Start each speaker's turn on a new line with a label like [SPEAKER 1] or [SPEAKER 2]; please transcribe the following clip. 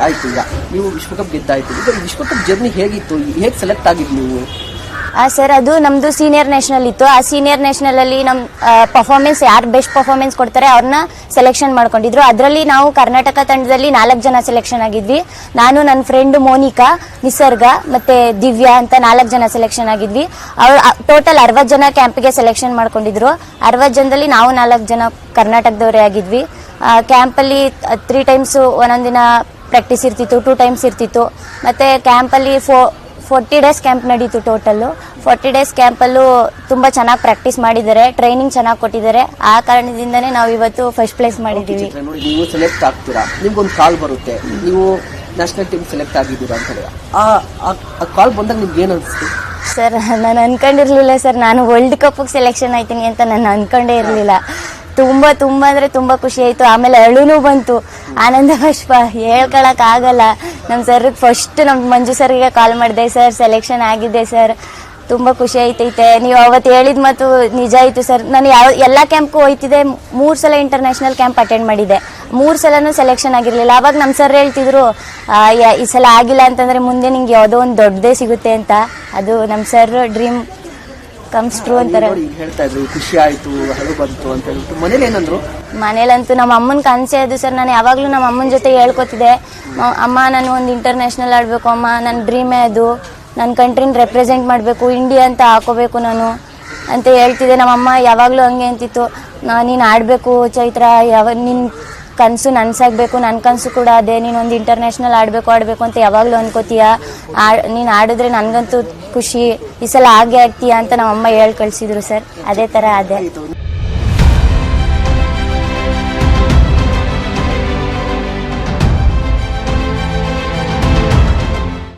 [SPEAKER 1] ಆಯ್ತು, ಈಗ ನೀವು ವಿಶ್ವಕಪ್ ಗೆದ್ದಾಯ್ತು. ಈಗ ವಿಶ್ವಕಪ್ ಜರ್ನಿ ಹೇಗಿತ್ತು, ಹೇಗೆ ಸೆಲೆಕ್ಟ್ ಆಗಿದ್ದು ನೀವು?
[SPEAKER 2] ಸರ್, ಅದು ನಮ್ಮದು ಸೀನಿಯರ್ ನ್ಯಾಷನಲ್ ಇತ್ತು. ಆ ಸೀನಿಯರ್ ನ್ಯಾಷನಲಲ್ಲಿ ನಮ್ಮ ಪರ್ಫಾರ್ಮೆನ್ಸ್ ಯಾರು ಬೆಸ್ಟ್ ಪರ್ಫಾರ್ಮೆನ್ಸ್ ಕೊಡ್ತಾರೆ ಅವ್ರನ್ನ ಸೆಲೆಕ್ಷನ್ ಮಾಡ್ಕೊಂಡಿದ್ರು. ಅದರಲ್ಲಿ ನಾವು ಕರ್ನಾಟಕ ತಂಡದಲ್ಲಿ 4 ಜನ ಸೆಲೆಕ್ಷನ್ ಆಗಿದ್ವಿ. ನಾನು, ನನ್ನ ಫ್ರೆಂಡ್ ಮೋನಿಕಾ, ನಿಸರ್ಗ ಮತ್ತು ದಿವ್ಯಾ ಅಂತ 4 ಜನ ಸೆಲೆಕ್ಷನ್ ಆಗಿದ್ವಿ. ಅವ್ರು ಟೋಟಲ್ 60 ಜನ ಕ್ಯಾಂಪಿಗೆ ಸೆಲೆಕ್ಷನ್ ಮಾಡ್ಕೊಂಡಿದ್ರು. 60 ಜನದಲ್ಲಿ ನಾವು 4 ಜನ ಕರ್ನಾಟಕದವರೇ ಆಗಿದ್ವಿ. ಕ್ಯಾಂಪಲ್ಲಿ 3 ಟೈಮ್ಸು ಒಂದೊಂದಿನ ಪ್ರಾಕ್ಟೀಸ್ ಇರ್ತಿತ್ತು, 2 ಟೈಮ್ಸ್ ಇರ್ತಿತ್ತು. ಮತ್ತು ಕ್ಯಾಂಪಲ್ಲಿ 40 ಡೇಸ್ ಕ್ಯಾಂಪ್ ನಡೀತು. ಟೋಟಲ್ಲು 40 ಡೇಸ್ ಕ್ಯಾಂಪಲ್ಲೂ ತುಂಬ ಚೆನ್ನಾಗಿ ಪ್ರಾಕ್ಟೀಸ್ ಮಾಡಿದ್ದಾರೆ, ಟ್ರೈನಿಂಗ್ ಚೆನ್ನಾಗಿ ಕೊಟ್ಟಿದ್ದಾರೆ. ಆ ಕಾರಣದಿಂದನೇ ನಾವು ಇವತ್ತು ಫಸ್ಟ್ ಪ್ಲೇಸ್ ಮಾಡಿದ್ದೀವಿ.
[SPEAKER 1] ನೋಡಿ, ನೀವು ಸೆಲೆಕ್ಟ್ ಆಗ್ತೀರಾ, ನಿಮ್ಗೊಂದು ಕಾಲ್ ಬರುತ್ತೆ, ನೀವು ನ್ಯಾಷನಲ್ ಟೀಮ್ ಸೆಲೆಕ್ಟ್ ಆಗಿದ್ದೀರಾ ಅಂತ ಹೇಳಿ. ಆ ಕಾಲ್ ಬಂದಾಗ ನಿಮ್ಗೆ ಏನು ಅನಿಸ್ತು?
[SPEAKER 2] ಸರ್, ನಾನು ಅನ್ಕೊಂಡಿರ್ಲಿಲ್ಲ ಸರ್, ನಾನು ವರ್ಲ್ಡ್ ಕಪ್ಗೆ ಸೆಲೆಕ್ಷನ್ ಆಯ್ತೀನಿ ಅಂತ ನಾನು ಅನ್ಕೊಂಡೇ ಇರಲಿಲ್ಲ. ತುಂಬ ಅಂದರೆ ತುಂಬ ಖುಷಿ ಆಯಿತು. ಆಮೇಲೆ ಅಳುನೂ ಬಂತು, ಆನಂದ ಬಾಷ್ಪ ಹೇಳ್ಕೊಳಕ್ಕಾಗಲ್ಲ. ನಮ್ಮ ಸರ್ಗೆ ಫಸ್ಟ್ ನಮ್ಮ ಮಂಜು ಸರ್ಗೆ ಕಾಲ್ ಮಾಡಿದೆ, ಸರ್ ಸೆಲೆಕ್ಷನ್ ಆಗಿದೆ ಸರ್, ತುಂಬ ಖುಷಿ ಆಯ್ತೈತೆ. ನೀವು ಅವತ್ತು ಹೇಳಿದ ಮಾತು ನಿಜ ಆಯಿತು ಸರ್. ನಾನು ಎಲ್ಲ ಕ್ಯಾಂಪ್ಗೂ ಹೋಯ್ತಿದ್ದೆ. 3 ಸಲ ಇಂಟರ್ನ್ಯಾಷನಲ್ ಕ್ಯಾಂಪ್ ಅಟೆಂಡ್ ಮಾಡಿದ್ದೆ, 3 ಸಲನೂ ಸೆಲೆಕ್ಷನ್ ಆಗಿರಲಿಲ್ಲ. ಆವಾಗ ನಮ್ಮ ಸರ್ ಹೇಳ್ತಿದ್ರು, ಈ ಸಲ ಆಗಿಲ್ಲ ಅಂತಂದರೆ ಮುಂದೆ ನಿಂಗೆ ಯಾವುದೋ ಒಂದು ದೊಡ್ಡದೇ ಸಿಗುತ್ತೆ ಅಂತ. ಅದು ನಮ್ಮ ಸರ್ ಡ್ರೀಮ್ ಕಮ್ಸ್ ಟ್ರೂ ಅಂತಾರೆ.
[SPEAKER 1] ಹೇಳ್ತಾ ಇದ್ರು ಖುಷಿ ಆಯ್ತು, ಹಳು ಬಂತು ಅಂತ ಹೇಳ್ಬಿಟ್ಟು. ಮನೇಲಿ ಏನಂದ್ರು?
[SPEAKER 2] ಮನೇಲಂತೂ ನಮ್ಮ ಅಮ್ಮನ ಕನಸೇ ಅದು ಸರ್. ನಾನು ಯಾವಾಗಲೂ ನಮ್ಮ ಅಮ್ಮನ ಜೊತೆ ಹೇಳ್ಕೊತಿದ್ದೆ, ಅಮ್ಮ ನಾನು ಒಂದು ಇಂಟರ್ನ್ಯಾಷನಲ್ ಆಡಬೇಕು ಅಮ್ಮ, ನನ್ನ ಡ್ರೀಮೇ ಅದು, ನನ್ನ ಕಂಟ್ರಿನ ರೆಪ್ರೆಸೆಂಟ್ ಮಾಡಬೇಕು, ಇಂಡಿಯಾ ಅಂತ ಹಾಕೋಬೇಕು ನಾನು ಅಂತ ಹೇಳ್ತಿದ್ದೆ. ನಮ್ಮಮ್ಮ ಯಾವಾಗಲೂ ಹಂಗೆ ಅಂತಿತ್ತು, ನೀನು ಆಡಬೇಕು ಚೈತ್ರ, ನಿನ್ನ ಕನಸು ನನಸಾಗಬೇಕು, ನನ್ನ ಕನಸು ಕೂಡ ಅದೇ, ನೀನೊಂದು ಇಂಟರ್ನ್ಯಾಷನಲ್ ಆಡಬೇಕು ಅಂತ ಯಾವಾಗಲೂ ಅನ್ಕೋತೀಯ, ನೀನು ಆಡಿದ್ರೆ ನನಗಂತೂ ಖುಷಿ, ಈ ಸಲ ಹಾಗೆ ಆಗ್ತೀಯಾ ಅಂತ ನಮ್ಮಮ್ಮ ಹೇಳಿ ಕಳಿಸಿದ್ರು ಸರ್. ಅದೇ ಥರ ಅದೇ.